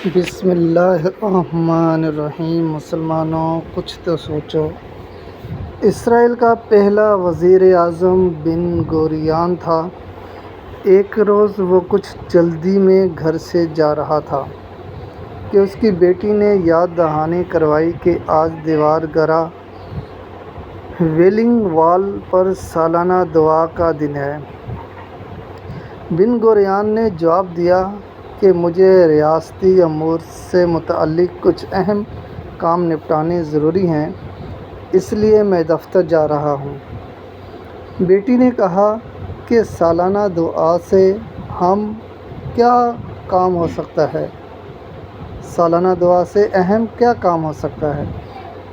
بسم اللہ الرحمن الرحیم۔ مسلمانوں، کچھ تو سوچو۔ اسرائیل کا پہلا وزیر اعظم بن گوریون تھا۔ ایک روز وہ کچھ جلدی میں گھر سے جا رہا تھا کہ اس کی بیٹی نے یاد دہانی کروائی کہ آج دیوار گرا ویلنگ وال پر سالانہ دعا کا دن ہے۔ بن گوریون نے جواب دیا کہ مجھے ریاستی امور سے متعلق کچھ اہم کام نپٹانے ضروری ہیں، اس لیے میں دفتر جا رہا ہوں۔ بیٹی نے کہا کہ سالانہ دعا سے اہم کیا کام ہو سکتا ہے؟ سالانہ دعا سے اہم کیا کام ہو سکتا ہے؟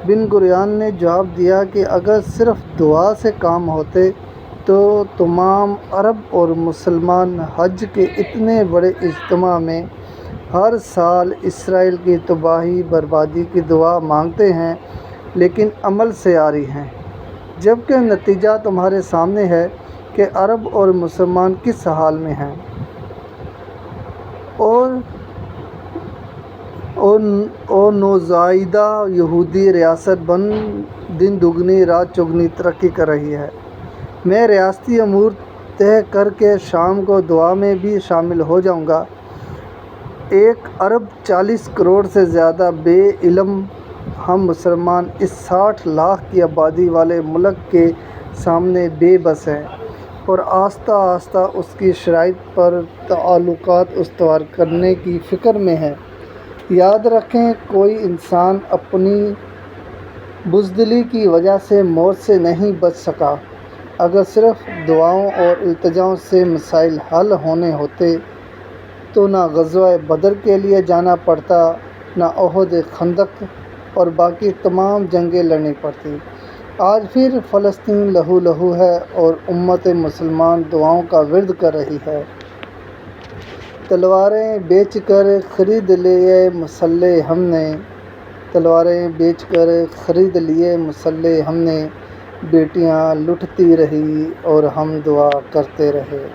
بن گوریون نے جواب دیا کہ اگر صرف دعا سے کام ہوتے تو تمام عرب اور مسلمان حج کے اتنے بڑے اجتماع میں ہر سال اسرائیل کی تباہی بربادی کی دعا مانگتے ہیں، لیکن عمل سے عاری ہیں، جبکہ نتیجہ تمہارے سامنے ہے کہ عرب اور مسلمان کس حال میں ہیں، اور نوزائیدہ یہودی ریاست بن دن دگنی رات چوگنی ترقی کر رہی ہے۔ میں ریاستی امور طے کر کے شام کو دعا میں بھی شامل ہو جاؤں گا۔ ایک ارب 40 کروڑ سے زیادہ بے علم ہم مسلمان اس 60 لاکھ کی آبادی والے ملک کے سامنے بے بس ہیں اور آہستہ آہستہ اس کی شرائط پر تعلقات استوار کرنے کی فکر میں ہیں۔ یاد رکھیں، کوئی انسان اپنی بزدلی کی وجہ سے موت سے نہیں بچ سکا۔ اگر صرف دعاؤں اور التجاؤں سے مسائل حل ہونے ہوتے تو نہ غزوہ بدر کے لیے جانا پڑتا، نہ احد، خندق اور باقی تمام جنگیں لڑنی پڑتی۔ آج پھر فلسطین لہو لہو ہے اور امت مسلمان دعاؤں کا ورد کر رہی ہے۔ تلواریں بیچ کر خرید لیے مسلح ہم نے، تلواریں بیچ کر خرید لیے مسلح ہم نے، بیٹیاں لٹتی رہیں اور ہم دعا کرتے رہے۔